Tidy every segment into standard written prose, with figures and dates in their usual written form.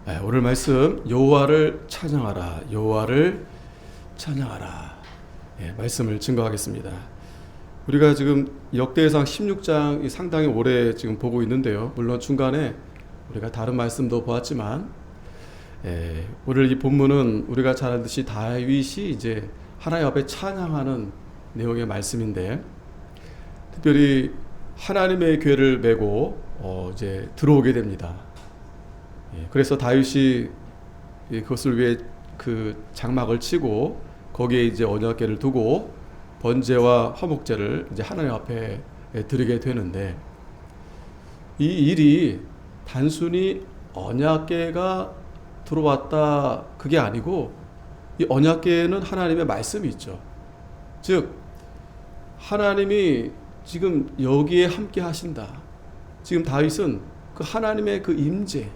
오늘 말씀 여호와를 찬양하라, 여호와를 찬양하라. 말씀을 증거하겠습니다. 우리가 지금 역대상 16장 상당히 오래 지금 보고 있는데요. 물론 중간에 우리가 다른 말씀도 보았지만, 오늘 이 본문은 우리가 잘 알듯이 다윗이 이제 하나님 앞에 찬양하는 내용의 말씀인데, 특별히 하나님의 궤를 메고 이제 들어오게 됩니다. 그래서 다윗이 그것을 위해 그 장막을 치고 거기에 이제 언약궤를 두고 번제와 화목제를 이제 하나님 앞에 드리게 되는데, 이 일이 단순히 언약궤가 들어왔다 그게 아니고, 이 언약궤에는 하나님의 말씀이 있죠. 즉 하나님이 지금 여기에 함께 하신다. 지금 다윗은 그 하나님의 그 임재,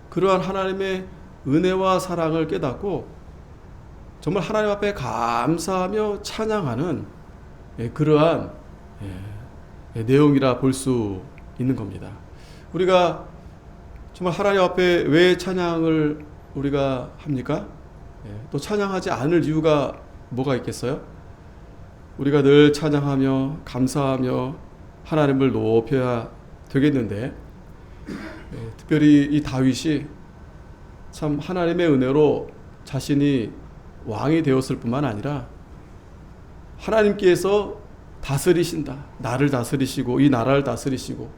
그러한 하나님의 은혜와 사랑을 깨닫고 정말 하나님 앞에 감사하며 찬양하는 그러한 내용이라 볼 수 있는 겁니다. 우리가 정말 하나님 앞에 왜 찬양을 우리가 합니까? 또 찬양하지 않을 이유가 뭐가 있겠어요? 우리가 늘 찬양하며 감사하며 하나님을 높여야 되겠는데, 특별히 이 다윗이 참 하나님의 은혜로 자신이 왕이 되었을 뿐만 아니라 하나님께서 다스리신다, 나를 다스리시고 이 나라를 다스리시고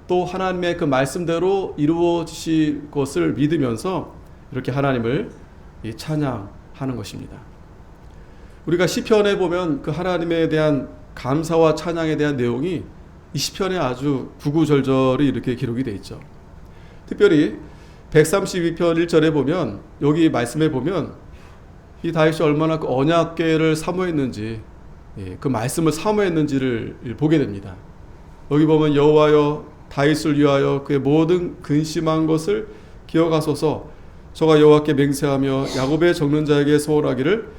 또 하나님의 그 말씀대로 이루어지실 것을 믿으면서 이렇게 하나님을 찬양하는 것입니다. 우리가 시편에 보면 그 하나님에 대한 감사와 찬양에 대한 내용이 이 시편에 아주 구구절절히 이렇게 기록이 되어 있죠. 특별히 132편 1절에 보면, 여기 말씀에 보면 이 다윗이 얼마나 그 언약궤를 사모했는지, 그 말씀을 사모했는지를 보게 됩니다. 여기 보면 여호와여 다윗을 위하여 그의 모든 근심한 것을 기억하소서. 저가 여호와께 맹세하며 야곱의 적는 자에게 소원하기를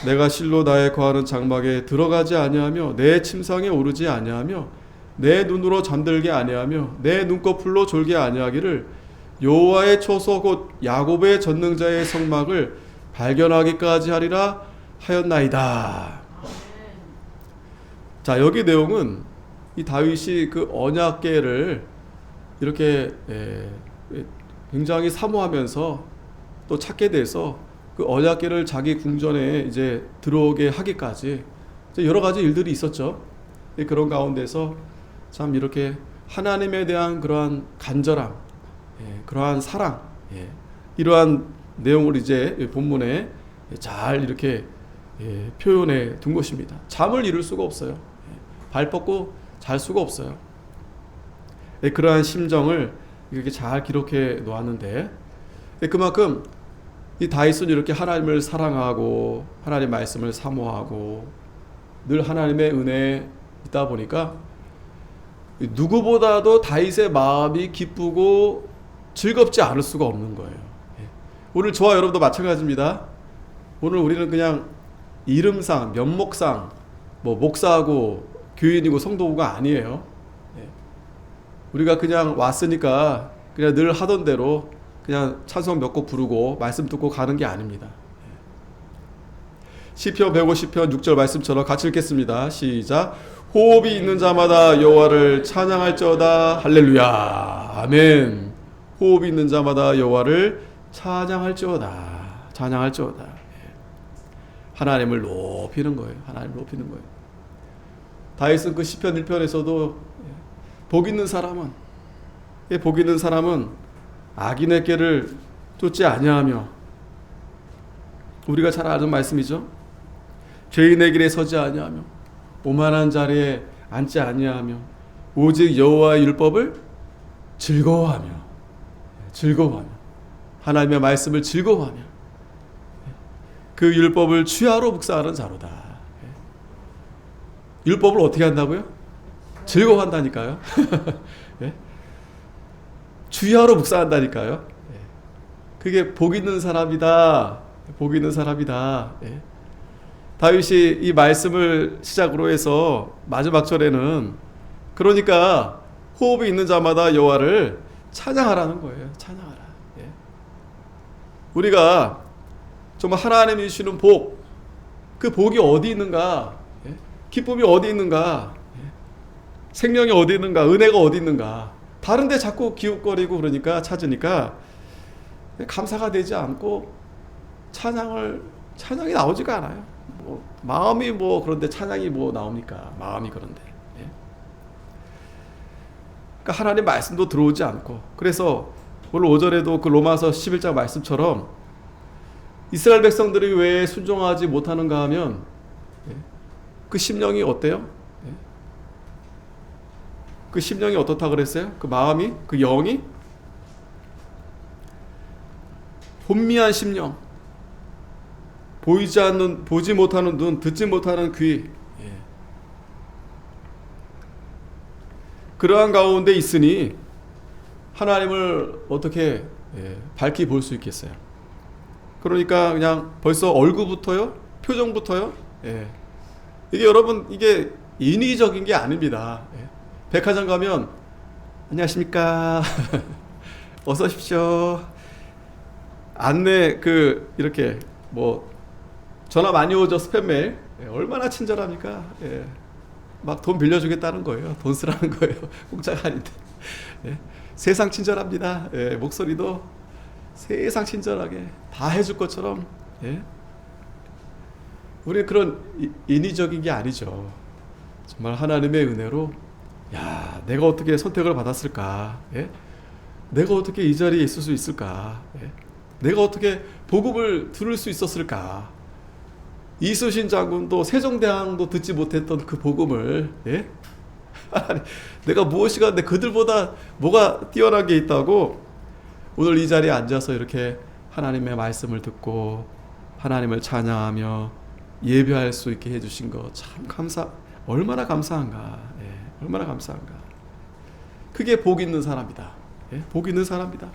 내가 실로 나의 거하는 장막에 들어가지 아니하며 내 침상에 오르지 아니하며 내 눈으로 잠들게 아니하며 내 눈꺼풀로 졸게 아니하기를 여호와의 초소 곧 야곱의 전능자의 성막을 발견하기까지 하리라 하였나이다. 자, 여기 내용은 이 다윗이 그 언약궤를 이렇게 굉장히 사모하면서 또 찾게 돼서 그 언약궤를 자기 궁전에 이제 들어오게 하기까지 여러 가지 일들이 있었죠. 그런 가운데서 참 이렇게 하나님에 대한 그러한 간절함, 그러한 사랑, 이러한 내용을 이제 본문에 잘 이렇게 표현해 둔 것입니다. 잠을 이룰 수가 없어요. 발 뻗고 잘 수가 없어요. 그러한 심정을 이렇게 잘 기록해 놓았는데, 그만큼 이 다윗은 이렇게 하나님을 사랑하고 하나님의 말씀을 사모하고 늘 하나님의 은혜에 있다 보니까 누구보다도 다윗의 마음이 기쁘고 즐겁지 않을 수가 없는 거예요. 오늘 저와 여러분도 마찬가지입니다. 오늘 우리는 그냥 이름상, 면목상 뭐 목사하고 교인이고 성도가 아니에요. 우리가 그냥 왔으니까 그냥 늘 하던 대로 그냥 찬송 몇 곡 부르고 말씀 듣고 가는 게 아닙니다. 시편 150편 6절 말씀처럼 같이 읽겠습니다. 시작. 호흡이 있는 자마다 여호와를 찬양할지어다. 할렐루야. 아멘. 호흡이 있는 자마다 여호와를 찬양할지어다. 찬양할지어다. 하나님을 높이는 거예요. 하나님을 높이는 거예요. 다윗은 그 시편 1편에서도 복 있는 사람은 악인의 꾀를 쫓지 아니하며, 우리가 잘 아는 말씀이죠. 죄인의 길에 서지 아니하며 오만한 자리에 앉지 아니하며 오직 여호와의 율법을 즐거워하며 하나님의 말씀을 즐거워하며 그 율법을 취하로 묵상하는 자로다. 율법을 어떻게 한다고요? 즐거워한다니까요. 주야로 묵상한다니까요. 그게 복 있는 사람이다. 복 있는 사람이다. 다윗이 이 말씀을 시작으로 해서 마지막 절에는 그러니까 호흡이 있는 자마다 여호와를 찬양하라는 거예요. 찬양하라. 예. 우리가 정말 하나님이 주시는 복, 그 복이 어디 있는가? 예. 기쁨이 어디 있는가? 예. 생명이 어디 있는가? 은혜가 어디 있는가? 다른데 자꾸 기웃거리고 그러니까 찾으니까 감사가 되지 않고 찬양이 나오지가 않아요. 뭐 마음이 뭐 그런데 찬양이 뭐 나옵니까? 마음이 그런데. 예. 그러니까 하나님 말씀도 들어오지 않고, 그래서 오늘 오전에도 그 로마서 11장 말씀처럼 이스라엘 백성들이 왜 순종하지 못하는가 하면 그 심령이 어때요? 그 심령이 어떻다 그랬어요? 그 마음이, 그 영이 혼미한 심령, 보지 못하는 눈, 듣지 못하는 귀, 그러한 가운데 있으니 하나님을 어떻게 밝히 볼 수 있겠어요? 그러니까 그냥 벌써 얼굴부터요, 표정부터요. 이게 여러분, 이게 인위적인 게 아닙니다. 백화점 가면 안녕하십니까, 어서 오십시오. 안내 이렇게 뭐 전화 많이 오죠, 스팸 메일. 얼마나 친절합니까? 막 돈 빌려주겠다는 거예요. 돈 쓰라는 거예요. 공짜가 아닌데. 세상 친절합니다. 목소리도 세상 친절하게 다 해줄 것처럼. 우리 그런 인위적인 게 아니죠. 정말 하나님의 은혜로, 야, 내가 어떻게 선택을 받았을까? 내가 어떻게 이 자리에 있을 수 있을까? 내가 어떻게 복음을 들을 수 있었을까? 이순신 장군도 세종대왕도 듣지 못했던 그 복음을, 내가 무엇이가 내 그들보다 뭐가 뛰어난 게 있다고 오늘 이 자리에 앉아서 이렇게 하나님의 말씀을 듣고 하나님을 찬양하며 예배할 수 있게 해주신 거 참 얼마나 감사한가. 얼마나 감사한가. 그게 복 있는 사람이다. 복 있는 사람이다.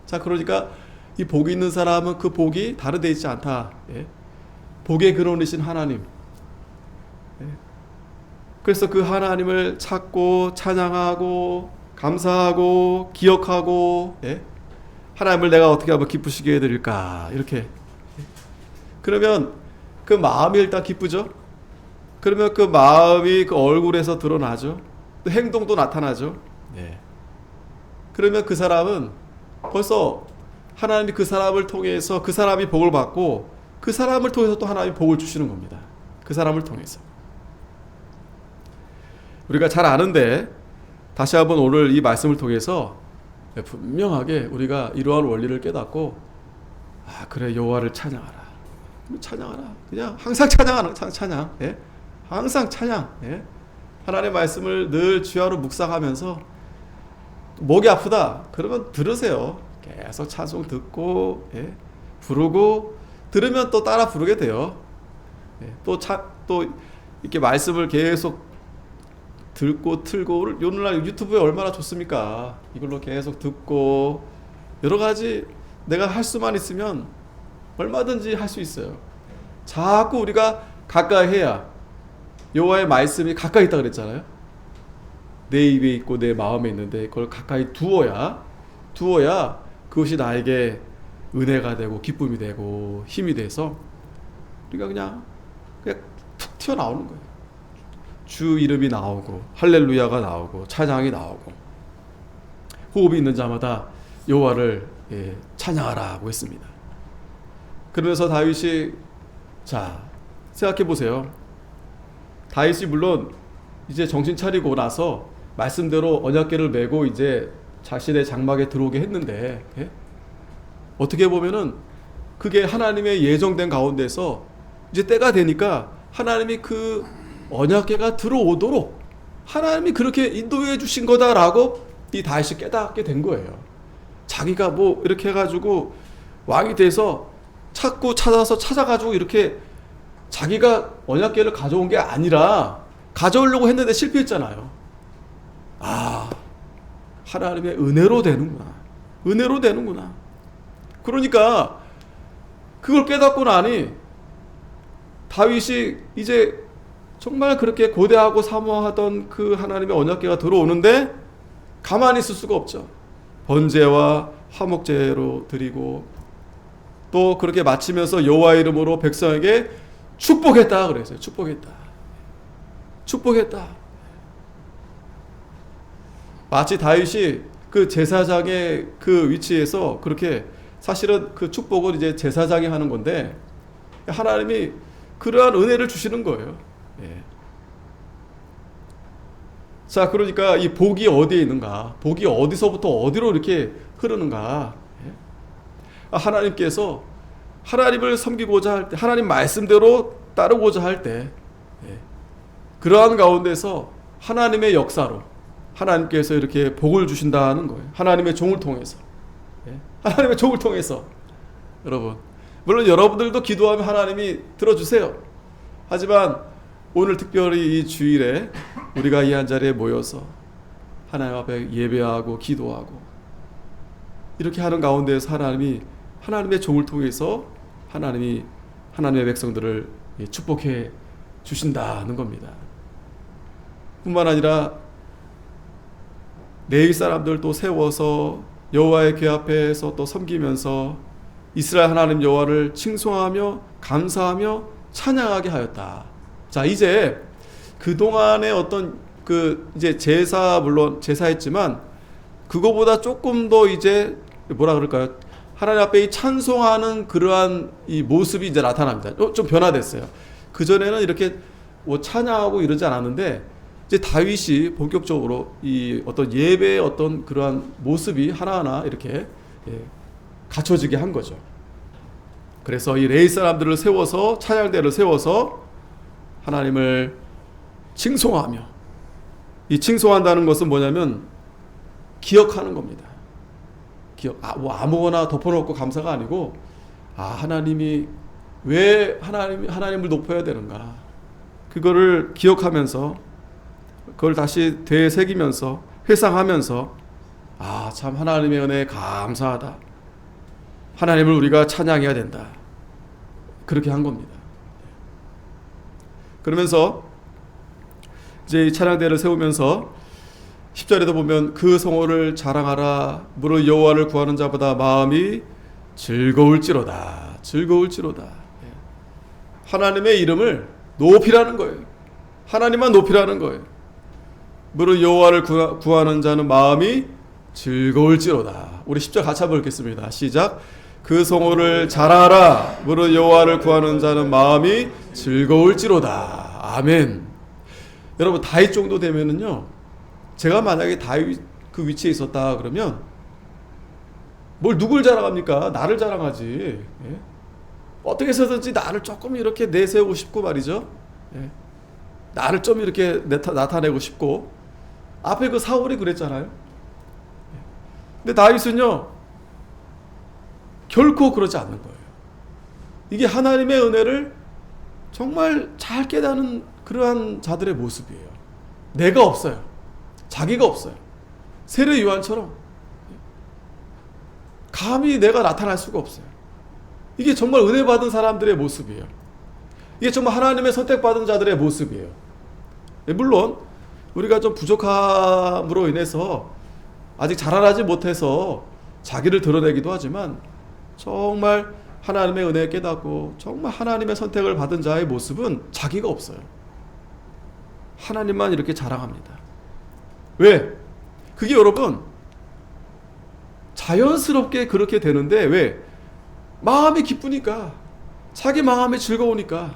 자, 그러니까 이 복 있는 사람은 그 복이 다른 데 있지 않다. 복의 근원이신 하나님. 그래서 그 하나님을 찾고 찬양하고 감사하고 기억하고, 하나님을 내가 어떻게 하면 기쁘시게 해드릴까, 이렇게. 그러면 그 마음이 일단 기쁘죠. 그러면 그 마음이 그 얼굴에서 드러나죠. 또 행동도 나타나죠. 그러면 그 사람은 벌써 하나님이 그 사람을 통해서 그 사람이 복을 받고 그 사람을 통해서 또 하나님이 복을 주시는 겁니다. 그 사람을 통해서. 우리가 잘 아는데 다시 한번 오늘 이 말씀을 통해서 분명하게 우리가 이러한 원리를 깨닫고, 아, 그래, 여호와를 찬양하라. 찬양하라. 그냥 항상 찬양하는 찬양. 항상 찬양. 하나님의 말씀을 늘 주야로 묵상하면서 목이 아프다 그러면 들으세요. 계속 찬송 듣고, 부르고, 들으면 또 따라 부르게 돼요. 또 이렇게 말씀을 계속 듣고 틀고, 오늘날 유튜브에 얼마나 좋습니까? 이걸로 계속 듣고 여러 가지 내가 할 수만 있으면 얼마든지 할 수 있어요. 자꾸 우리가 가까이 해야, 여호와의 말씀이 가까이 있다 그랬잖아요. 내 입에 있고 내 마음에 있는데 그걸 가까이 두어야 그것이 나에게 은혜가 되고 기쁨이 되고 힘이 돼서 우리가 그냥 툭 튀어나오는 거예요. 주 이름이 나오고 할렐루야가 나오고 찬양이 나오고, 호흡이 있는 자마다 여호와를 찬양하라고 했습니다. 그러면서 다윗이, 자, 생각해 보세요. 다윗이 물론 이제 정신 차리고 나서 말씀대로 언약궤를 메고 이제 자신의 장막에 들어오게 했는데, 어떻게 보면은 그게 하나님의 예정된 가운데서 이제 때가 되니까 하나님이 그 언약궤가 들어오도록 하나님이 그렇게 인도해 주신 거다라고 이 다윗이 깨닫게 된 거예요. 자기가 뭐 이렇게 해가지고 왕이 돼서 찾고 찾아가지고 이렇게 자기가 언약궤를 가져온 게 아니라 가져오려고 했는데 실패했잖아요. 아, 하나님의 은혜로 되는구나. 은혜로 되는구나. 그러니까 그걸 깨닫고 나니 다윗이 이제 정말 그렇게 고대하고 사모하던 그 하나님의 언약궤가 들어오는데 가만히 있을 수가 없죠. 번제와 화목제로 드리고 또 그렇게 마치면서 여호와의 이름으로 백성에게 축복했다 그랬어요. 축복했다. 축복했다. 마치 다윗이 그 제사장의 그 위치에서 그렇게 사실은 그 축복을 이제 제사장이 하는 건데 하나님이 그러한 은혜를 주시는 거예요. 예. 자, 그러니까 이 복이 어디에 있는가? 복이 어디서부터 어디로 이렇게 흐르는가? 예. 하나님께서 하나님을 섬기고자 할 때, 하나님 말씀대로 따르고자 할 때, 예. 그러한 가운데서 하나님의 역사로 하나님께서 이렇게 복을 주신다는 거예요. 하나님의 종을 통해서. 예. 하나님의 종을 통해서. 여러분, 물론 여러분들도 기도하면 하나님이 들어주세요. 하지만 오늘 특별히 이 주일에 우리가 이 한자리에 모여서 하나님 앞에 예배하고 기도하고 이렇게 하는 가운데에서 하나님이 하나님의 종을 통해서 하나님이 하나님의 백성들을 축복해 주신다는 겁니다. 뿐만 아니라 내일 사람들 또 세워서 여호와의 궤 앞에서 또 섬기면서 이스라엘 하나님 여호와를 칭송하며 감사하며 찬양하게 하였다. 자, 이제 그동안의 어떤 그 이제 제사, 물론 제사했지만 그거보다 조금 더 이제 뭐라 그럴까요? 하나님 앞에 이 찬송하는 그러한 이 모습이 이제 나타납니다. 좀 변화됐어요. 그전에는 이렇게 뭐 찬양하고 이러지 않았는데 이제 다윗이 본격적으로 이 어떤 예배의 어떤 그러한 모습이 하나하나 이렇게 갖춰지게 한 거죠. 그래서 이 레위 사람들을 세워서 찬양대를 세워서 하나님을 칭송하며, 이 칭송한다는 것은 뭐냐면 기억하는 겁니다. 뭐 아무거나 덮어놓고 감사가 아니고, 하나님이 왜 하나님을 높여야 되는가, 그거를 기억하면서 그걸 다시 되새기면서 회상하면서 참 하나님의 은혜에 감사하다, 하나님을 우리가 찬양해야 된다, 그렇게 한 겁니다. 그러면서 이제 찬양대를 세우면서 10절에도 보면 그 성호를 자랑하라, 무릇 여호와를 구하는 자보다 마음이 즐거울지로다. 즐거울지로다. 하나님의 이름을 높이라는 거예요. 하나님만 높이라는 거예요. 무릇 여호와를 구하는 자는 마음이 즐거울지로다. 우리 10절 같이 한번 읽겠습니다. 시작. 그 성호를 자랑하라, 무릇 여호와를 구하는 자는 마음이 즐거울지로다. 아멘. 여러분, 다윗 정도 되면은요, 제가 만약에 다윗 그 위치에 있었다 그러면 뭘 누굴 자랑합니까? 나를 자랑하지. 예? 어떻게 해서든지 나를 조금 이렇게 내세우고 싶고 말이죠. 예? 나를 좀 이렇게 나타내고 싶고, 앞에 그 사울이 그랬잖아요. 근데 다윗은요, 결코 그러지 않는 거예요. 이게 하나님의 은혜를 정말 잘 깨닫는 그러한 자들의 모습이에요. 내가 없어요. 자기가 없어요. 세례 요한처럼 감히 내가 나타날 수가 없어요. 이게 정말 은혜 받은 사람들의 모습이에요. 이게 정말 하나님의 선택받은 자들의 모습이에요. 물론 우리가 좀 부족함으로 인해서 아직 자라나지 못해서 자기를 드러내기도 하지만, 정말 하나님의 은혜에 깨닫고 정말 하나님의 선택을 받은 자의 모습은 자기가 없어요. 하나님만 이렇게 자랑합니다. 왜? 그게 여러분 자연스럽게 그렇게 되는데, 왜? 마음이 기쁘니까, 자기 마음이 즐거우니까.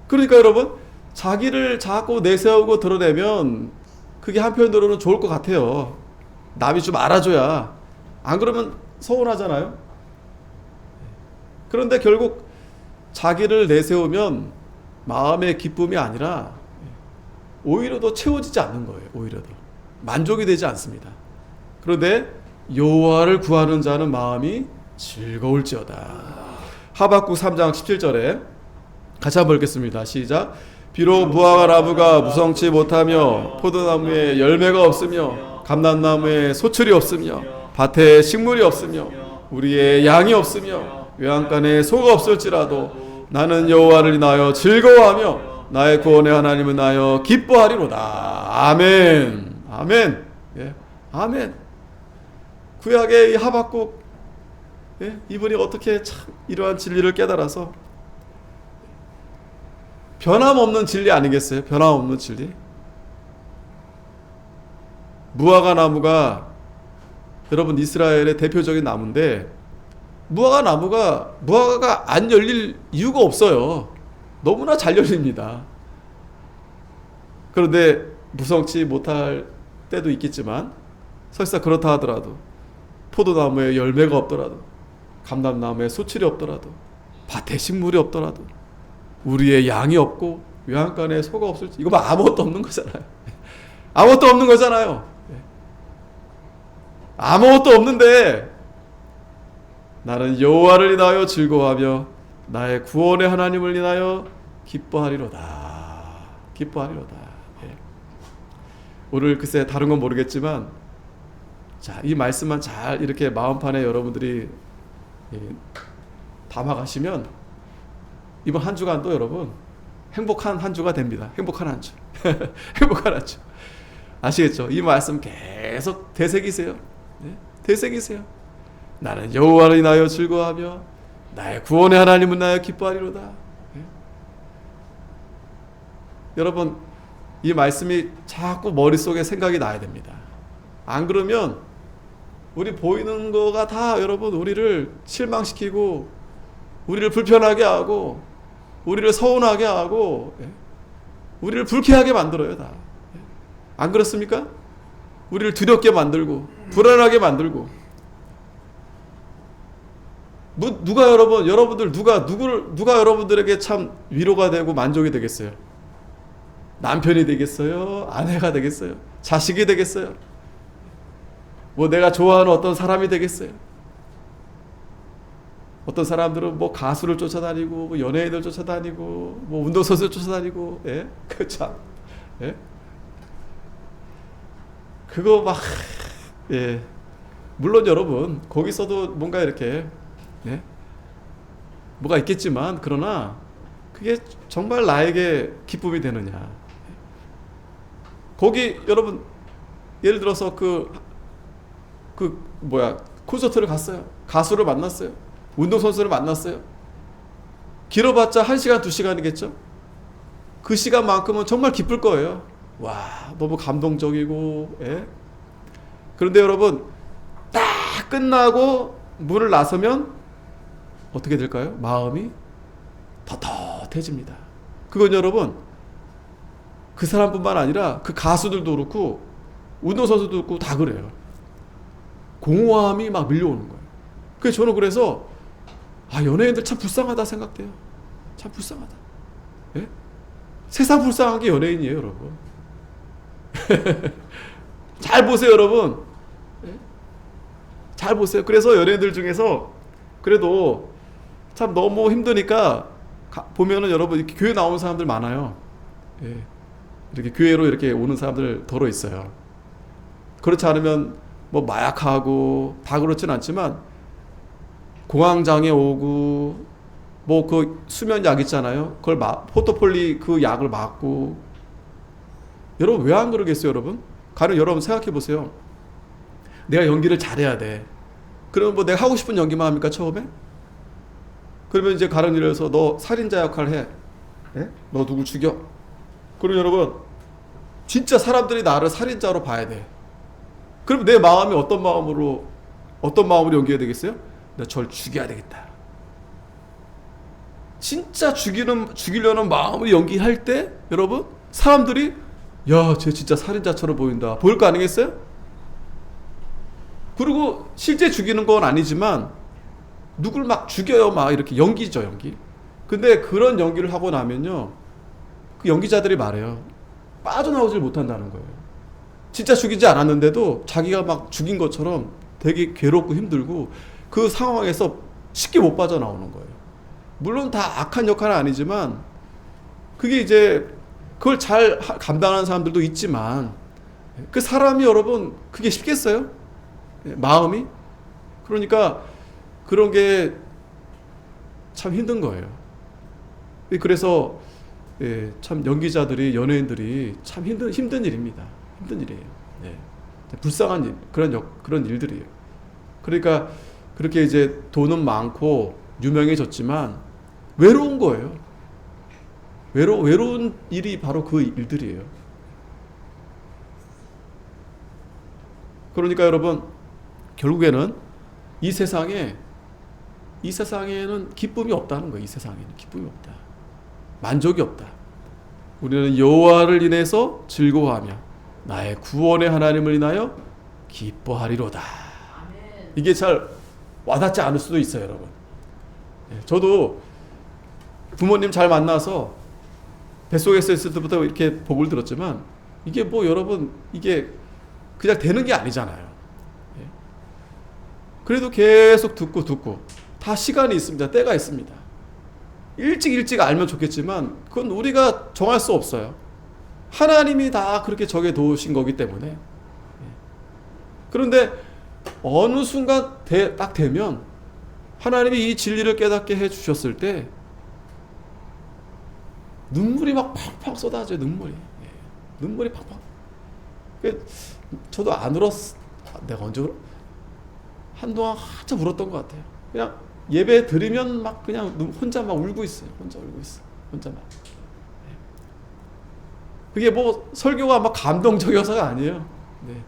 그러니까 여러분, 자기를 자꾸 내세우고 드러내면 그게 한편으로는 좋을 것 같아요. 남이 좀 알아줘야. 안 그러면 서운하잖아요. 그런데 결국 자기를 내세우면 마음의 기쁨이 아니라 오히려 더 채워지지 않는 거예요. 오히려 더 만족이 되지 않습니다. 그런데 여호와를 구하는 자는 마음이 즐거울지어다. 하박국 3장 17절에 같이 한번 읽겠습니다. 시작. 비록 무화과 나무가 무성치 못하며 포도나무에 열매가 없으며 감람나무에 소출이 없으며 밭에 식물이 없으며 우리의 양이 없으며 외양간에 소가 없을지라도 나는 여호와를 인하여 즐거워하며 나의 구원의 하나님을 인하여 기뻐하리로다. 아멘. 아멘. 예. 아멘. 구약의 이 하박국, 이분이 어떻게 참 이러한 진리를 깨달아서 변함없는 진리 아니겠어요? 변함없는 진리. 무화과 나무가 여러분 이스라엘의 대표적인 나무인데 무화과가 안 열릴 이유가 없어요. 너무나 잘 열립니다. 그런데 무성치 못할 때도 있겠지만 설사 그렇다 하더라도 포도나무에 열매가 없더라도 감람나무에 소출이 없더라도 밭에 식물이 없더라도 우리의 양이 없고 외양간에 소가 없을지 이거 뭐 아무것도 없는 거잖아요. 아무것도 없는 거잖아요. 아무것도 없는데 나는 여호와를 인하여 즐거워하며 나의 구원의 하나님을 인하여 기뻐하리로다. 기뻐하리로다. 오늘 글쎄 다른 건 모르겠지만 자, 이 말씀만 잘 이렇게 마음판에 여러분들이 담아가시면 이번 한 주간도 여러분 행복한 한 주가 됩니다. 행복한 한 주. 행복한 한 주. 아시겠죠? 이 말씀 계속 되새기세요. 되새기세요. 나는 여호와를 인하여 즐거워하며 나의 구원의 하나님은 나의 기뻐하리로다. 여러분 이 말씀이 자꾸 머릿속에 생각이 나야 됩니다. 안 그러면 우리 보이는 거가 다 여러분 우리를 실망시키고 우리를 불편하게 하고 우리를 서운하게 하고 우리를 불쾌하게 만들어요. 다. 안 그렇습니까? 우리를 두렵게 만들고 불안하게 만들고 누가 여러분들 누가 여러분들에게 참 위로가 되고 만족이 되겠어요? 남편이 되겠어요? 아내가 되겠어요? 자식이 되겠어요? 뭐 내가 좋아하는 어떤 사람이 되겠어요? 어떤 사람들은 뭐 가수를 쫓아다니고 뭐 연예인을 쫓아다니고 뭐 운동선수를 쫓아다니고 그 참 그거 막 물론 여러분 거기서도 뭔가 이렇게 뭐가 있겠지만 그러나 그게 정말 나에게 기쁨이 되느냐. 거기 여러분 예를 들어서 콘서트를 갔어요. 가수를 만났어요. 운동선수를 만났어요. 길어봤자 1시간 2시간이겠죠. 그 시간만큼은 정말 기쁠 거예요. 와 너무 감동적이고 그런데 여러분 딱 끝나고 문을 나서면 어떻게 될까요? 마음이 텁텁해집니다. 그건 여러분 그 사람뿐만 아니라 그 가수들도 그렇고 운동선수도 그렇고 다 그래요. 공허함이 막 밀려오는 거예요. 그래서 저는 그래서 연예인들 참 불쌍하다 생각돼요. 참 불쌍하다. 세상 불쌍한 게 연예인이에요, 여러분. 잘 보세요, 여러분. 잘 보세요. 그래서 연예인들 중에서 그래도 참 너무 힘드니까 보면은 여러분 이렇게 교회 나오는 사람들 많아요. 이렇게 교회로 이렇게 오는 사람들 더러 있어요. 그렇지 않으면 뭐 마약하고 다 그렇진 않지만 공황장애 오고 뭐 그 수면약 있잖아요. 그걸 포토폴리 그 약을 맞고 여러분 왜 안 그러겠어요, 여러분? 가령 여러분 생각해 보세요. 내가 연기를 잘해야 돼. 그러면 뭐 내가 하고 싶은 연기만 합니까 처음에? 그러면 이제 가령 예를 들어서 너 살인자 역할 해. 너 누구 죽여. 그러면 여러분 진짜 사람들이 나를 살인자로 봐야 돼. 그럼 내 마음이 어떤 마음으로 연기해야 되겠어요? 내가 저를 죽여야 되겠다. 진짜 죽이려는 마음으로 연기할 때 여러분 사람들이 야, 쟤 진짜 살인자처럼 보인다. 보일 거 아니겠어요? 그리고 실제 죽이는 건 아니지만 누굴 막 죽여요. 막 이렇게 연기죠, 연기. 근데 그런 연기를 하고 나면요. 그 연기자들이 말해요. 빠져나오질 못한다는 거예요. 진짜 죽이지 않았는데도 자기가 막 죽인 것처럼 되게 괴롭고 힘들고 그 상황에서 쉽게 못 빠져나오는 거예요. 물론 다 악한 역할은 아니지만 그게 이제 그걸 잘 감당하는 사람들도 있지만 그 사람이 여러분 그게 쉽겠어요? 마음이? 그러니까 그런 게 참 힘든 거예요. 그래서 참 연기자들이 연예인들이 참 힘든 일입니다. 힘든 일이에요. 불쌍한 일, 그런 일들이에요. 그러니까 그렇게 이제 돈은 많고 유명해졌지만 외로운 거예요. 외로운 일이 바로 그 일들이에요. 그러니까 여러분, 결국에는 이 세상에는 기쁨이 없다는 거예요. 이 세상에는 기쁨이 없다. 만족이 없다. 우리는 여호와를 인해서 즐거워하며 나의 구원의 하나님을 인하여 기뻐하리로다. 이게 잘 와닿지 않을 수도 있어요, 여러분. 저도 부모님 잘 만나서 뱃속에서 있을 때부터 이렇게 복을 들었지만 이게 뭐 여러분 이게 그냥 되는 게 아니잖아요. 그래도 계속 듣고 다 시간이 있습니다. 때가 있습니다. 일찍 알면 좋겠지만 그건 우리가 정할 수 없어요. 하나님이 다 그렇게 정해 놓으신 거기 때문에. 그런데 어느 순간 딱 되면 하나님이 이 진리를 깨닫게 해주셨을 때 눈물이 막 팡팡 쏟아져요. 눈물이 팡팡. 저도 안 울었어. 내가 언제 울어? 한동안 한참 울었던 것 같아요. 그냥 예배 드리면 막 그냥 혼자 막 울고 있어요. 혼자 막. 그게 뭐 설교가 막 감동적이어서가 아니에요. 네.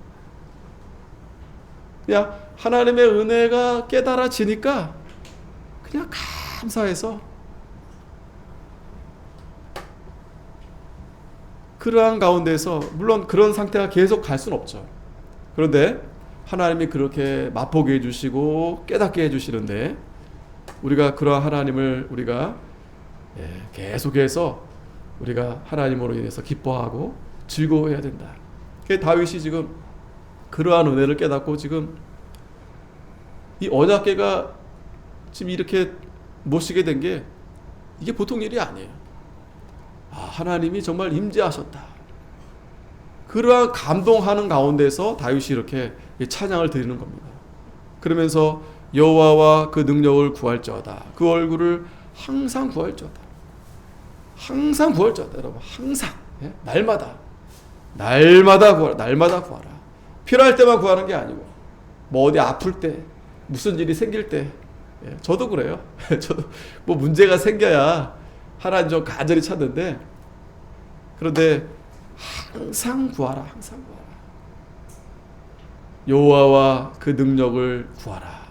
그냥 하나님의 은혜가 깨달아지니까 그냥 감사해서 그러한 가운데서 물론 그런 상태가 계속 갈 수는 없죠. 그런데 하나님이 그렇게 맛보게 해주시고 깨닫게 해주시는데 우리가 그러한 하나님을 우리가 계속해서 우리가 하나님으로 인해서 기뻐하고 즐거워해야 된다. 다윗이 지금 그러한 은혜를 깨닫고 지금 이 언약궤가 지금 이렇게 모시게 된 게 이게 보통 일이 아니에요. 하나님이 정말 임재하셨다. 그러한 감동하는 가운데서 다윗이 이렇게 찬양을 드리는 겁니다. 그러면서 여호와와 그 능력을 구할지어다. 그 얼굴을 항상 구할지어다. 항상 구할지어다. 여러분 항상 날마다 구하라. 필요할 때만 구하는 게 아니고 뭐 어디 아플 때 무슨 일이 생길 때 저도 그래요. 저도 뭐 문제가 생겨야 하나님 좀 간절히 찾는데 그런데 항상 구하라. 여호와와 그 능력을 구하라.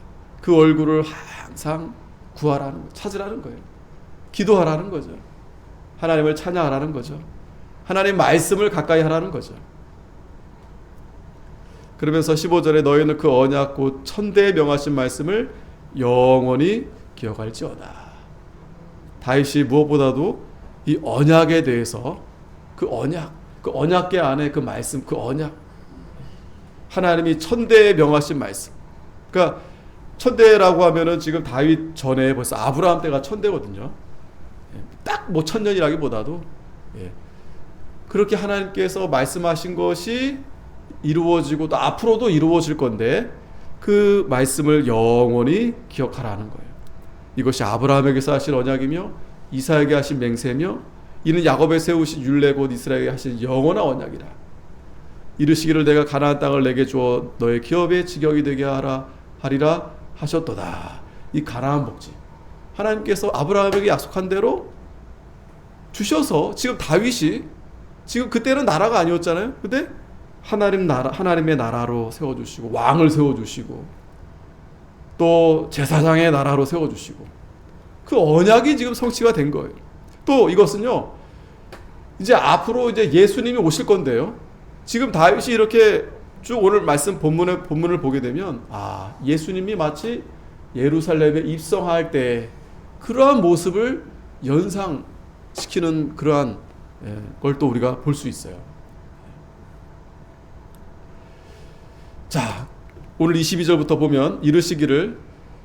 그 얼굴을 항상 구하라는 거, 찾으라는 거예요. 기도하라는 거죠. 하나님을 찬양하라는 거죠. 하나님 말씀을 가까이 하라는 거죠. 그러면서 15절에 너희는 그 언약 곧 천대에 명하신 말씀을 영원히 기억할지어다. 다윗이 무엇보다도 이 언약에 대해서 그 언약궤 안에 그 말씀, 그 언약, 하나님이 천대에 명하신 말씀. 그러니까 천대라고 하면은 지금 다윗 전에 벌써 아브라함 때가 천대거든요. 딱 뭐 천년이라기보다도 그렇게 하나님께서 말씀하신 것이 이루어지고 또 앞으로도 이루어질 건데 그 말씀을 영원히 기억하라는 거예요. 이것이 아브라함에게서 하신 언약이며 이사에게 하신 맹세며 이는 야곱에 세우신 율례 곧 이스라엘에게 하신 영원한 언약이라. 이르시기를 내가 가나안 땅을 내게 주어 너의 기업의 직역이 되게 하리라 하셨도다. 이 가나안 복지 하나님께서 아브라함에게 약속한 대로 주셔서 지금 다윗이 지금 그때는 나라가 아니었잖아요. 근데 하나님의 나라로 세워주시고 왕을 세워주시고 또 제사장의 나라로 세워주시고 그 언약이 지금 성취가 된 거예요. 또 이것은요 이제 앞으로 이제 예수님이 오실 건데요. 지금 다윗이 이렇게 쭉 오늘 말씀 본문을 보게 되면 예수님이 마치 예루살렘에 입성할 때 그러한 모습을 연상시키는 그러한 걸 또 우리가 볼 수 있어요. 자, 오늘 22절부터 보면 이르시기를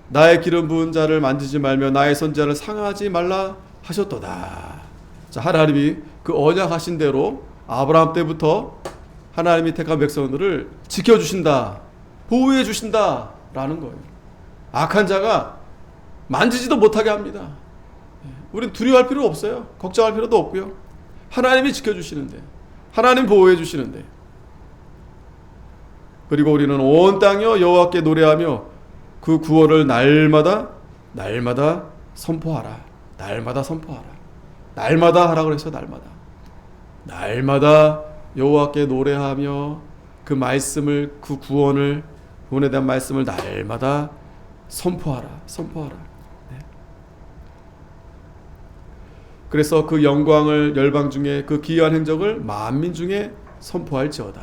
나의 기름 부은 자를 만지지 말며 나의 선지자를 상하지 말라 하셨도다. 자, 하나님이 그 언약하신 대로 아브라함 때부터 하나님이 택한 백성들을 지켜주신다, 보호해 주신다 라는 거예요. 악한 자가 만지지도 못하게 합니다. 우린 두려워할 필요 없어요. 걱정할 필요도 없고요. 하나님이 지켜주시는데, 하나님 보호해 주시는데, 그리고 우리는 온 땅이여 여호와께 노래하며 그 구원을 날마다 선포하라. 날마다 선포하라. 날마다 하라고 그래서 날마다 여호와께 노래하며 그 말씀을, 그 구원에 대한 말씀을 날마다 선포하라. 네. 그래서 그 영광을 열방 중에, 그 기이한 행적을 만민 중에 선포할지어다.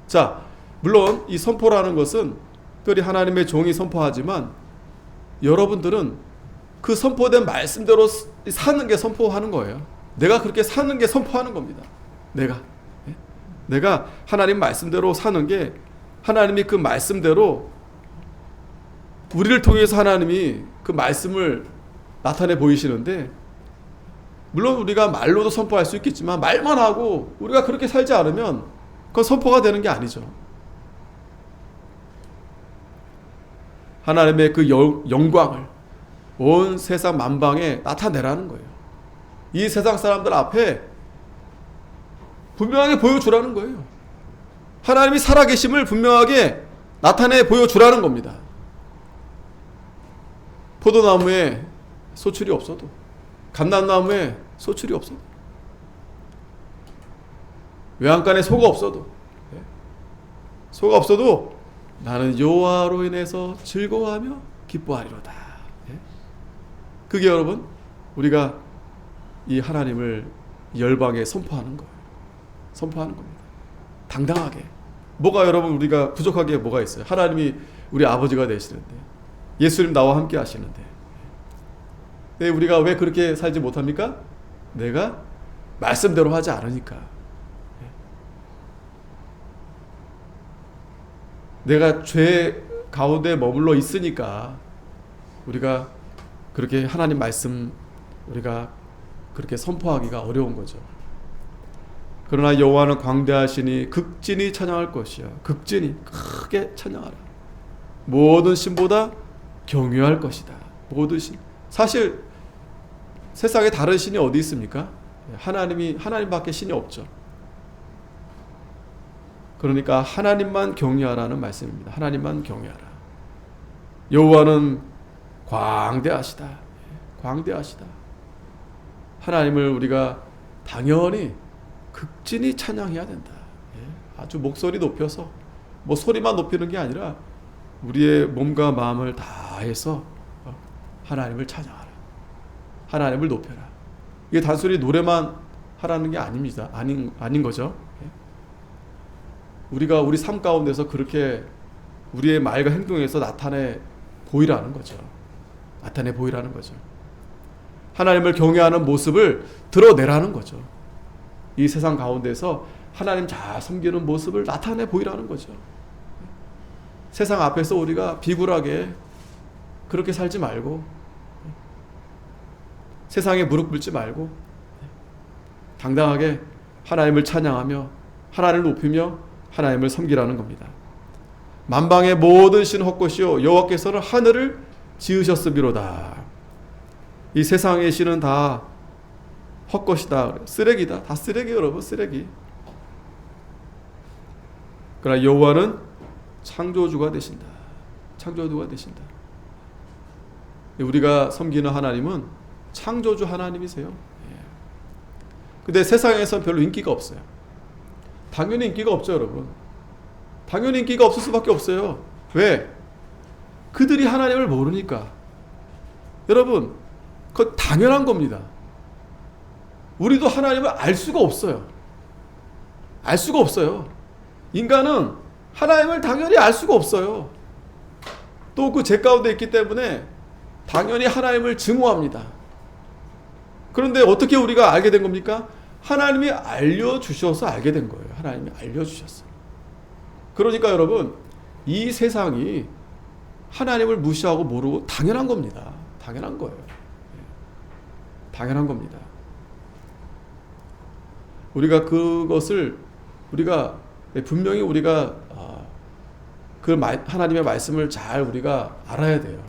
자, 물론 이 선포라는 것은 특별히 하나님의 종이 선포하지만 여러분들은 그 선포된 말씀대로 사는 게 선포하는 거예요. 내가 그렇게 사는 게 선포하는 겁니다. 내가 하나님 말씀대로 사는 게, 하나님이 그 말씀대로 우리를 통해서 하나님이 그 말씀을 나타내 보이시는데, 물론 우리가 말로도 선포할 수 있겠지만 말만 하고 우리가 그렇게 살지 않으면 그건 선포가 되는 게 아니죠. 하나님의 그 영광을 온 세상 만방에 나타내라는 거예요. 이 세상 사람들 앞에 분명하게 보여주라는 거예요. 하나님이 살아계심을 분명하게 나타내 보여주라는 겁니다. 포도나무에 소출이 없어도, 감람나무에 소출이 없어도, 외양간에 소가 없어도 나는 여호와로 인해서 즐거워하며 기뻐하리로다. 그게 여러분, 우리가 이 하나님을 열방에 선포하는 겁니다. 당당하게. 뭐가 여러분, 우리가 부족한 게 뭐가 있어요? 하나님이 우리 아버지가 되시는데, 예수님 나와 함께 하시는데, 우리가 왜 그렇게 살지 못합니까? 내가 말씀대로 하지 않으니까. 내가 죄 가운데 머물러 있으니까 우리가 그렇게 하나님 말씀 우리가 그렇게 선포하기가 어려운 거죠. 그러나 여호와는 광대하시니 극진히 찬양할 것이야. 극진히 크게 찬양하라. 모든 신보다 경외할 것이다. 모든 신. 사실 세상에 다른 신이 어디 있습니까? 하나님밖에 신이 없죠. 그러니까 하나님만 경외하라는 말씀입니다. 하나님만 경외하라. 여호와는 광대하시다. 하나님을 우리가 당연히 극진히 찬양해야 된다. 아주 목소리 높여서, 뭐 소리만 높이는 게 아니라 우리의 몸과 마음을 다해서 하나님을 찬양하라. 하나님을 높여라. 이게 단순히 노래만 하라는 게 아닙니다. 아닌 거죠. 우리가 우리 삶 가운데서 그렇게 우리의 말과 행동에서 나타내 보이라는 거죠. 하나님을 경외하는 모습을 드러내라는 거죠. 이 세상 가운데서 하나님 잘 섬기는 모습을 나타내 보이라는 거죠. 세상 앞에서 우리가 비굴하게 그렇게 살지 말고, 세상에 무릎 꿇지 말고 당당하게 하나님을 찬양하며 하나님을 높이며 하나님을 섬기라는 겁니다. 만방의 모든 신 헛것이요 여호와께서는 하늘을 지으셨음이로다. 이 세상의 신은 다 헛것이다, 쓰레기다. 다 쓰레기, 여러분, 쓰레기. 그러나 여호와는 창조주가 되신다. 우리가 섬기는 하나님은 창조주 하나님이세요. 근데 세상에선 별로 인기가 없어요. 당연히 인기가 없죠, 여러분. 당연히 인기가 없을 수밖에 없어요. 왜? 그들이 하나님을 모르니까. 여러분, 그건 당연한 겁니다. 우리도 하나님을 알 수가 없어요. 인간은 하나님을 당연히 알 수가 없어요. 또 그 죄 가운데 있기 때문에 당연히 하나님을 증오합니다. 그런데 어떻게 우리가 알게 된 겁니까? 하나님이 알려주셔서 알게 된 거예요. 하나님이 알려주셨어요. 그러니까 여러분, 이 세상이 하나님을 무시하고 모르고 당연한 겁니다. 당연한 거예요. 당연한 겁니다. 우리가 그것을 분명히 우리가 하나님의 말씀을 잘 우리가 알아야 돼요.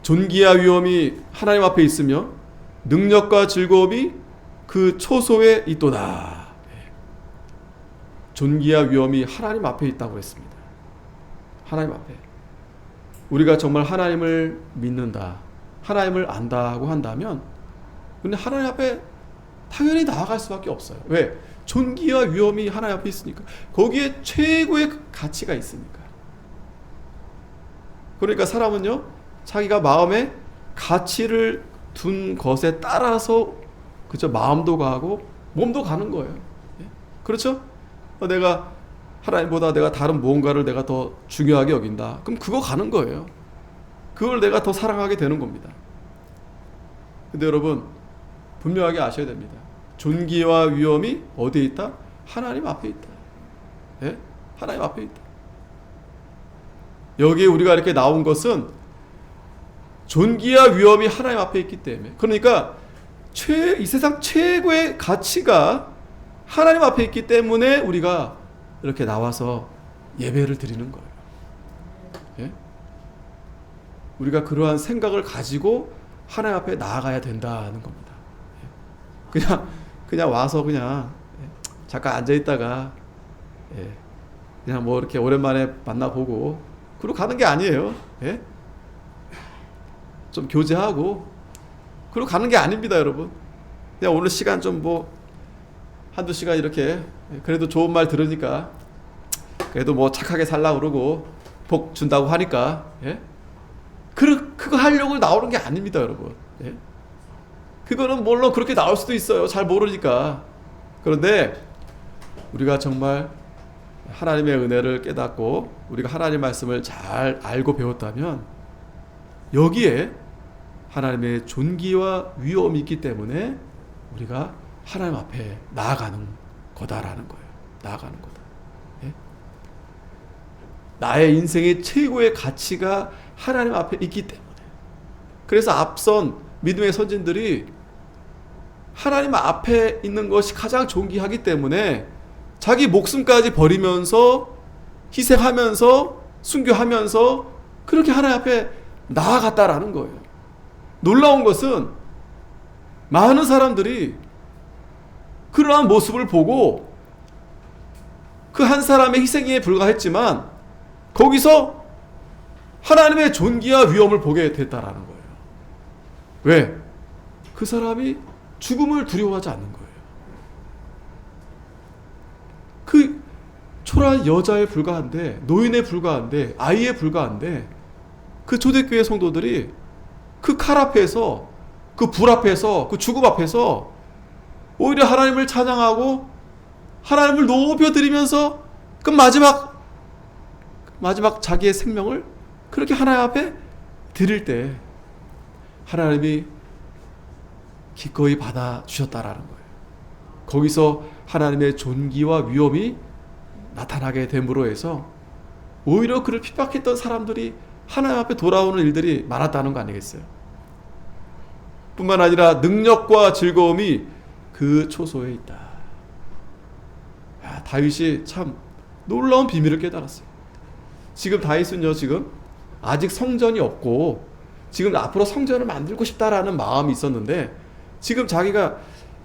존귀와 위엄이 하나님 앞에 있으며 능력과 즐거움이 그 초소에 있도다. 존귀와 위엄이 하나님 앞에 있다고 했습니다. 하나님 앞에. 우리가 정말 하나님을 믿는다, 하나님을 안다고 한다면 근데 하나님 앞에 당연히 나아갈 수밖에 없어요. 왜? 존귀와 위엄이 하나님 앞에 있으니까. 거기에 최고의 가치가 있으니까. 그러니까 사람은요, 자기가 마음에 가치를 둔 것에 따라서 그죠, 마음도 가고 몸도 가는 거예요. 그렇죠? 내가 하나님보다 내가 다른 무언가를 내가 더 중요하게 여긴다. 그럼 그거 가는 거예요. 그걸 내가 더 사랑하게 되는 겁니다. 근데 여러분 분명하게 아셔야 됩니다. 존귀와 위엄이 어디에 있다? 하나님 앞에 있다. 예? 하나님 앞에 있다. 여기에 우리가 이렇게 나온 것은 존귀와 위엄이 하나님 앞에 있기 때문에, 그러니까 이 세상 최고의 가치가 하나님 앞에 있기 때문에 우리가 이렇게 나와서 예배를 드리는 거예요. 예? 우리가 그러한 생각을 가지고 하나님 앞에 나아가야 된다는 겁니다. 그냥 와서 그냥 잠깐 앉아 있다가 그냥 뭐 이렇게 오랜만에 만나보고 그러고 가는 게 아니에요. 예? 좀 교제하고 그러고 가는 게 아닙니다, 여러분. 그냥 오늘 시간 좀 뭐 한두 시간 이렇게 그래도 좋은 말 들으니까 그래도 뭐 착하게 살라 그러고 복 준다고 하니까 그거 하려고 나오는 게 아닙니다, 여러분. 그거는 물론 그렇게 나올 수도 있어요. 잘 모르니까. 그런데 우리가 정말 하나님의 은혜를 깨닫고 우리가 하나님 말씀을 잘 알고 배웠다면 여기에 하나님의 존귀와 위엄이 있기 때문에 우리가 하나님 앞에 나아가는 거다라는 거예요. 나아가는 거다. 나의 인생의 최고의 가치가 하나님 앞에 있기 때문에. 그래서 앞선 믿음의 선진들이 하나님 앞에 있는 것이 가장 존귀하기 때문에 자기 목숨까지 버리면서 희생하면서 순교하면서 그렇게 하나님 앞에 나아갔다라는 거예요. 놀라운 것은 많은 사람들이 그러한 모습을 보고 그 한 사람의 희생에 불과했지만 거기서 하나님의 존귀와 위엄을 보게 됐다라는 거예요. 왜? 그 사람이 죽음을 두려워하지 않는 거예요. 그 초라한 여자에 불과한데, 노인에 불과한데, 아이에 불과한데 그 초대교회 성도들이 그 칼 앞에서, 그 불 앞에서, 그 죽음 앞에서 오히려 하나님을 찬양하고 하나님을 높여드리면서 그 마지막 자기의 생명을 그렇게 하나님 앞에 드릴 때 하나님이 기꺼이 받아주셨다라는 거예요. 거기서 하나님의 존귀와 위엄이 나타나게 됨으로 해서 오히려 그를 핍박했던 사람들이 하나님 앞에 돌아오는 일들이 많았다는 거 아니겠어요? 뿐만 아니라 능력과 즐거움이 그 초소에 있다. 다윗이 참 놀라운 비밀을 깨달았어요. 지금 다윗은요, 지금 아직 성전이 없고 지금 앞으로 성전을 만들고 싶다라는 마음이 있었는데 지금 자기가,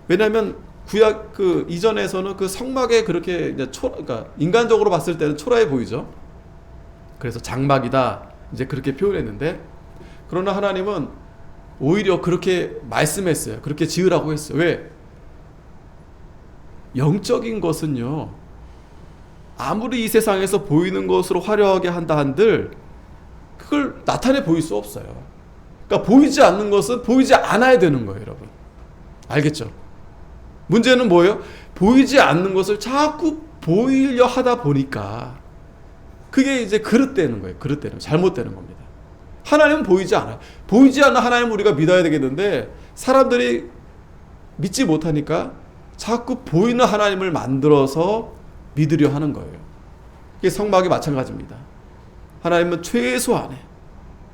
왜냐하면 구약 그 이전에서는 그 성막에 그렇게 이제 그러니까 인간적으로 봤을 때는 초라해 보이죠. 그래서 장막이다 이제 그렇게 표현했는데, 그러나 하나님은 오히려 그렇게 말씀했어요. 그렇게 지으라고 했어요. 왜? 영적인 것은요, 아무리 이 세상에서 보이는 것으로 화려하게 한다 한들 그걸 나타내 보일 수 없어요. 그러니까 보이지 않는 것은 보이지 않아야 되는 거예요, 여러분. 알겠죠? 문제는 뭐예요? 보이지 않는 것을 자꾸 보이려 하다 보니까 그게 이제 그릇되는 거예요. 그릇되는, 잘못되는 겁니다. 하나님은 보이지 않아요. 보이지 않는 하나님을 우리가 믿어야 되겠는데 사람들이 믿지 못하니까 자꾸 보이는 하나님을 만들어서 믿으려 하는 거예요. 이게 성막이 마찬가지입니다. 하나님은 최소한의,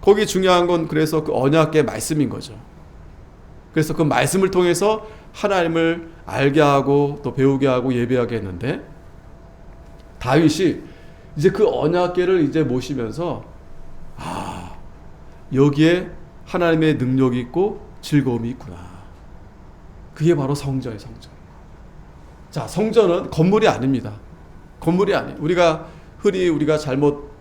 거기 중요한 건 그래서 그 언약의 말씀인 거죠. 그래서 그 말씀을 통해서 하나님을 알게 하고 또 배우게 하고 예배하게 했는데, 다윗이 이제 그 언약궤를 이제 모시면서 여기에 하나님의 능력이 있고 즐거움이 있구나. 그게 바로 성전이에요, 성전. 자, 성전은 건물이 아닙니다. 건물이 아니에요. 우리가 흔히 우리가 잘못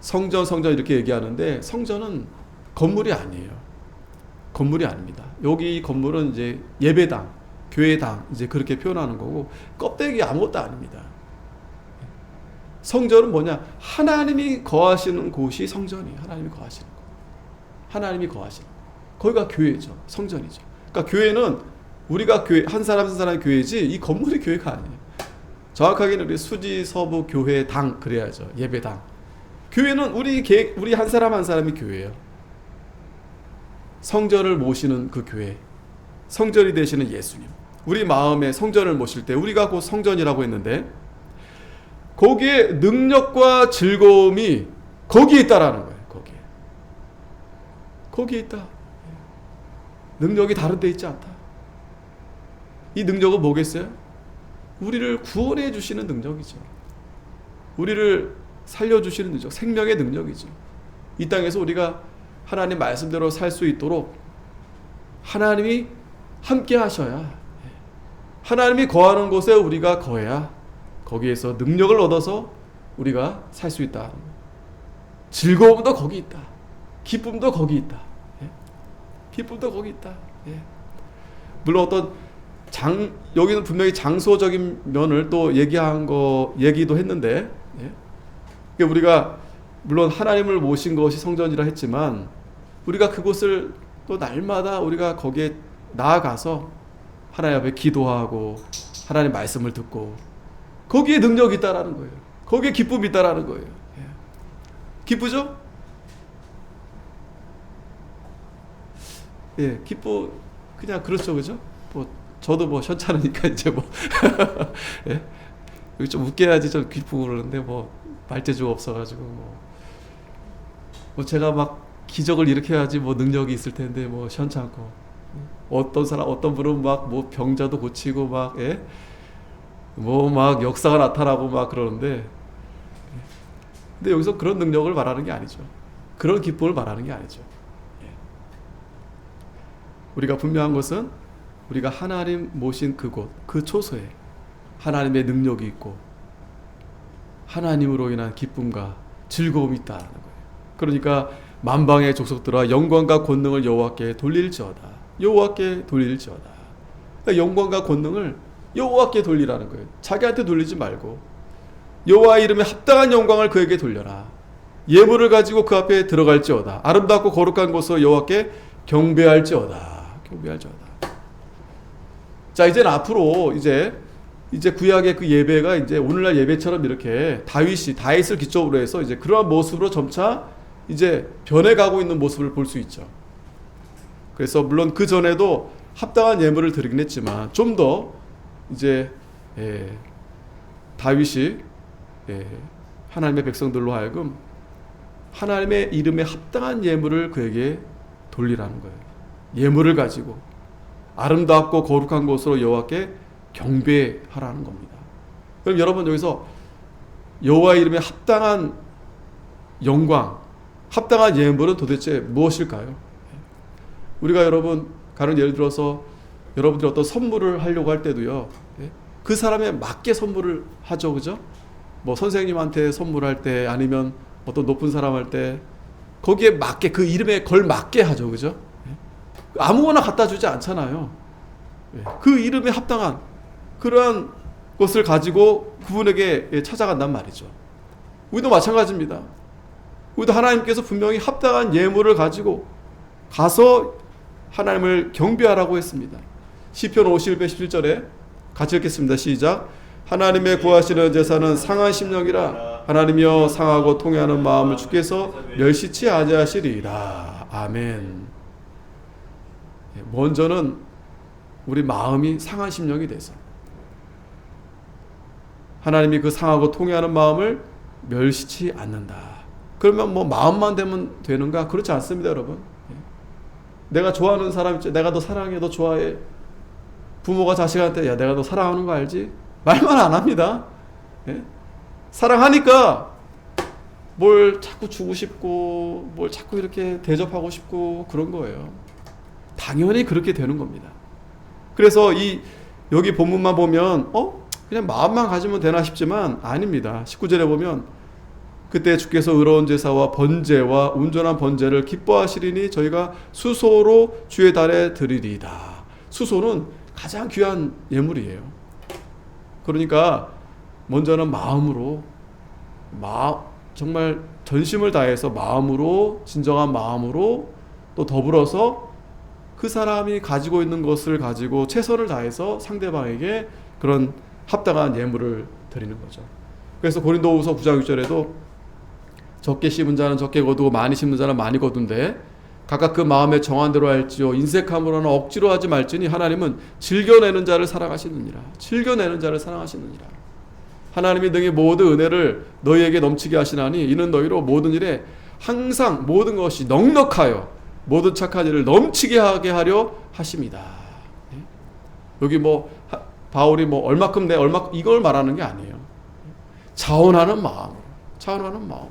성전 이렇게 얘기하는데 성전은 건물이 아니에요. 건물이 아닙니다. 여기 건물은 이제 예배당, 교회당 이제 그렇게 표현하는 거고 껍데기 아무것도 아닙니다. 성전은 뭐냐? 하나님이 거하시는 곳이 성전이에요. 하나님이 거하시는 곳. 하나님이 거하시는 곳. 거기가 교회죠. 성전이죠. 그러니까 교회는 우리가 교회 한 사람 한 사람의 교회지 이 건물이 교회가 아니에요. 정확하게는 우리 수지 서부 교회당 그래야죠. 예배당. 교회는 우리 한 사람 한 사람이 교회예요. 성전을 모시는 그 교회. 성전이 되시는 예수님. 우리 마음에 성전을 모실 때 우리가 곧 성전이라고 했는데 거기에 능력과 즐거움이 거기에 있다라는 거예요. 거기에 있다. 능력이 다른 데 있지 않다. 이 능력은 뭐겠어요? 우리를 구원해 주시는 능력이죠. 우리를 살려주시는 능력, 생명의 능력이죠. 이 땅에서 우리가 하나님 말씀대로 살 수 있도록 하나님이 함께 하셔야, 하나님이 거하는 곳에 우리가 거해야 거기에서 능력을 얻어서 우리가 살 수 있다. 즐거움도 거기 있다. 기쁨도 거기 있다. 기쁨도 거기 있다. 물론 어떤 여기는 분명히 장소적인 면을 또 얘기도 했는데, 우리가 물론 하나님을 모신 것이 성전이라 했지만, 우리가 그곳을 또 날마다 우리가 거기에 나아가서 하나님 앞에 기도하고, 하나님 말씀을 듣고, 거기에 능력이 있다라는 거예요. 거기에 기쁨이 있다라는 거예요. 기쁘죠? 그냥 그렇죠, 그죠? 저도 현찮으니까 이제 여기 좀 웃겨야지 좀 기쁘고 그러는데 말재주가 없어가지고 제가 막 기적을 일으켜야지 능력이 있을 텐데 현찮고 어떤 분은 병자도 고치고 역사가 나타나고 그러는데 근데 여기서 그런 능력을 말하는 게 아니죠. 그런 기쁨을 말하는 게 아니죠. 우리가 분명한 것은 우리가 하나님 모신 그곳, 그 초소에 하나님의 능력이 있고 하나님으로 인한 기쁨과 즐거움이 있다는 거예요. 그러니까 만방의 족속들아 영광과 권능을 여호와께 돌릴지어다. 여호와께 돌릴지어다. 그러니까 영광과 권능을 여호와께 돌리라는 거예요. 자기한테 돌리지 말고 여호와의 이름에 합당한 영광을 그에게 돌려라. 예물을 가지고 그 앞에 들어갈지어다. 아름답고 거룩한 곳으로 여호와께 경배할지어다. 자, 이제는 앞으로 이제 구약의 그 예배가 이제 오늘날 예배처럼 이렇게 다윗을 기점으로 해서 이제 그러한 모습으로 점차 이제 변해가고 있는 모습을 볼 수 있죠. 그래서 물론 그 전에도 합당한 예물을 드리긴 했지만 좀 더 이제 다윗이 하나님의 백성들로 하여금 하나님의 이름에 합당한 예물을 그에게 돌리라는 거예요. 예물을 가지고 아름답고 거룩한 곳으로 여호와께 경배하라는 겁니다. 그럼 여러분 여기서 여호와의 이름에 합당한 영광, 합당한 예물은 도대체 무엇일까요? 우리가 여러분 가령 예를 들어서 여러분들이 어떤 선물을 하려고 할 때도요, 그 사람에 맞게 선물을 하죠, 그죠? 선생님한테 선물할 때 아니면 어떤 높은 사람 할 때 거기에 맞게 그 이름에 걸맞게 하죠, 그죠? 아무거나 갖다 주지 않잖아요. 그 이름에 합당한 그러한 것을 가지고 그분에게 찾아간단 말이죠. 우리도 마찬가지입니다. 우리도 하나님께서 분명히 합당한 예물을 가지고 가서 하나님을 경배하라고 했습니다. 시편 51편 17절에 같이 읽겠습니다. 시작. 하나님의 구하시는 제사는 상한 심령이라 하나님이여 상하고 통회하는 마음을 주께서 멸시치 아니하시리이다. 아멘. 먼저는 우리 마음이 상한 심령이 돼서 하나님이 그 상하고 통회하는 마음을 멸시치 않는다. 그러면 마음만 되면 되는가? 그렇지 않습니다, 여러분. 내가 좋아하는 사람 있죠. 내가 너 사랑해, 너 좋아해. 부모가 자식한테 야 내가 너 사랑하는 거 알지? 말만 안 합니다. 사랑하니까 뭘 자꾸 주고 싶고 뭘 자꾸 이렇게 대접하고 싶고 그런 거예요. 당연히 그렇게 되는 겁니다. 그래서 여기 본문만 보면 그냥 마음만 가지면 되나 싶지만 아닙니다. 19절에 보면 그때 주께서 의로운 제사와 번제와 온전한 번제를 기뻐하시리니 저희가 수소로 주의 달에 드리리이다. 수소는 가장 귀한 예물이에요. 그러니까 먼저는 마음으로 정말 전심을 다해서 마음으로, 진정한 마음으로, 또 더불어서 그 사람이 가지고 있는 것을 가지고 최선을 다해서 상대방에게 그런 합당한 예물을 드리는 거죠. 그래서 고린도후서 9장 6절에도 적게 심은 자는 적게 거두고 많이 심는 자는 많이 거둔데 각각 그 마음에 정한 대로 할지요 인색함으로나 억지로 하지 말지니 하나님은 즐겨내는 자를 사랑하시느니라. 즐겨내는 자를 사랑하시느니라. 하나님이 능히 모든 은혜를 너희에게 넘치게 하시나니 이는 너희로 모든 일에 항상 모든 것이 넉넉하여 모든 착한 일을 넘치게 하게 하려 하십니다. 여기 바울이 얼마큼 내 얼마큼 이걸 말하는 게 아니에요. 자원하는 마음으로, 자원하는 마음.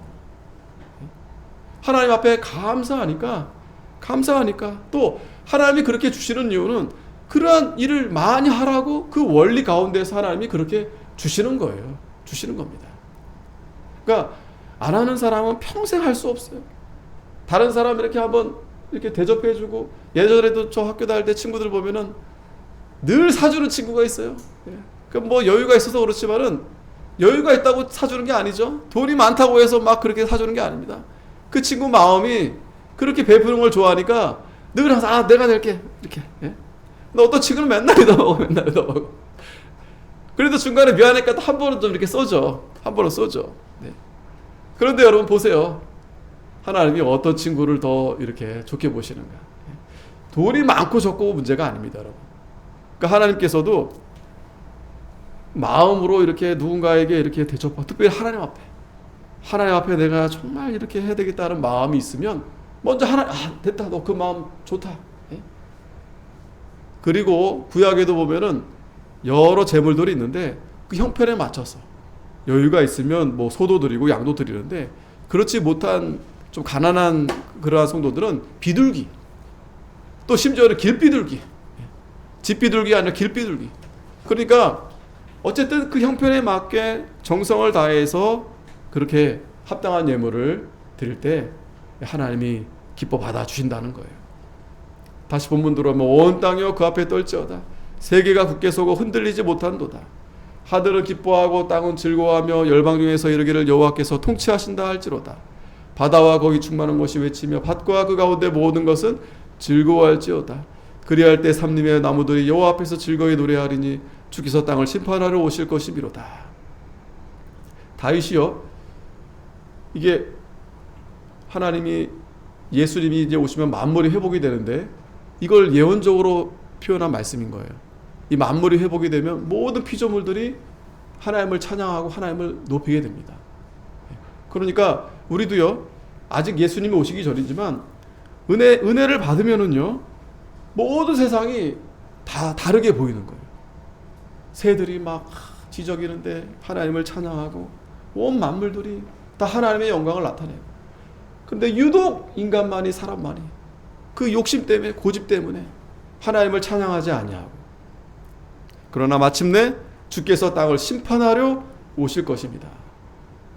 하나님 앞에 감사하니까 또 하나님이 그렇게 주시는 이유는 그러한 일을 많이 하라고 그 원리 가운데서 하나님이 그렇게 주시는 거예요. 주시는 겁니다. 그러니까 안 하는 사람은 평생 할 수 없어요. 다른 사람 이렇게 한번 이렇게 대접해주고, 예전에도 저 학교 다닐 때 친구들 보면은 늘 사주는 친구가 있어요. 그 여유가 있어서 그렇지만은 여유가 있다고 사주는 게 아니죠. 돈이 많다고 해서 막 그렇게 사주는 게 아닙니다. 그 친구 마음이 그렇게 베푸는 걸 좋아하니까 늘 항상 내가 낼게 이렇게. 근데 어떤 친구는 맨날 얻어먹고 그래도 중간에 미안하니까 한 번은 좀 이렇게 써줘. 한 번은 써줘. 그런데 여러분 보세요. 하나님이 어떤 친구를 더 이렇게 좋게 보시는가. 돈이 많고 적고 문제가 아닙니다, 여러분. 그러니까 하나님께서도 마음으로 이렇게 누군가에게 이렇게 대접하고, 특별히 하나님 앞에 내가 정말 이렇게 해야 되겠다는 마음이 있으면 먼저 됐다, 너 그 마음 좋다. 그리고 구약에도 보면은 여러 제물들이 있는데 그 형편에 맞춰서 여유가 있으면 소도 드리고 양도 드리는데, 그렇지 못한 좀 가난한 그러한 성도들은 비둘기, 또 심지어는 길비둘기, 집비둘기 아니라 길비둘기. 그러니까 어쨌든 그 형편에 맞게 정성을 다해서 그렇게 합당한 예물을 드릴 때 하나님이 기뻐 받아주신다는 거예요. 다시 본문 들어오면 온 땅이여 그 앞에 떨지어다. 세계가 굳게 서고 흔들리지 못한도다. 하늘은 기뻐하고 땅은 즐거워하며 열방 중에서 이르기를 여호와께서 통치하신다 할지로다. 바다와 거기 충만한 것이 외치며 밭과 그 가운데 모든 것은 즐거워할지어다. 그리할 때 삼림의 나무들이 여호와 앞에서 즐거이 노래하리니 주께서 땅을 심판하러 오실 것이미로다. 다윗이요, 이게 하나님이 예수님이 이제 오시면 만물이 회복이 되는데 이걸 예언적으로 표현한 말씀인 거예요. 이 만물이 회복이 되면 모든 피조물들이 하나님을 찬양하고 하나님을 높이게 됩니다. 그러니까 우리도요, 아직 예수님이 오시기 전이지만 은혜를 받으면은요, 모든 세상이 다 다르게 보이는 거예요. 새들이 막 지저귀는데 하나님을 찬양하고 온 만물들이 다 하나님의 영광을 나타내고, 그런데 유독 인간만이, 사람만이 그 욕심 때문에, 고집 때문에 하나님을 찬양하지 아니하고, 그러나 마침내 주께서 땅을 심판하려 오실 것입니다.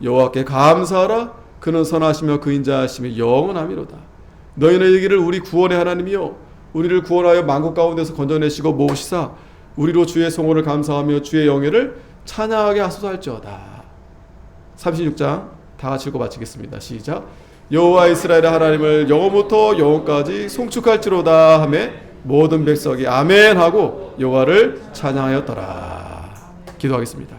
여호와께 감사하라. 그는 선하시며 그 인자하심이 영원하미로다. 너희는 이르기를 우리 구원의 하나님이여 우리를 구원하여 만국 가운데서 건져내시고 모으시사 우리로 주의 성호를 감사하며 주의 영예를 찬양하게 하소서 할지어다. 36장 다 같이 읽고 마치겠습니다. 시작. 여호와 이스라엘의 하나님을 영원부터 영원까지 송축할지로다 하며 모든 백성이 아멘 하고 여호와를 찬양하였더라. 기도하겠습니다.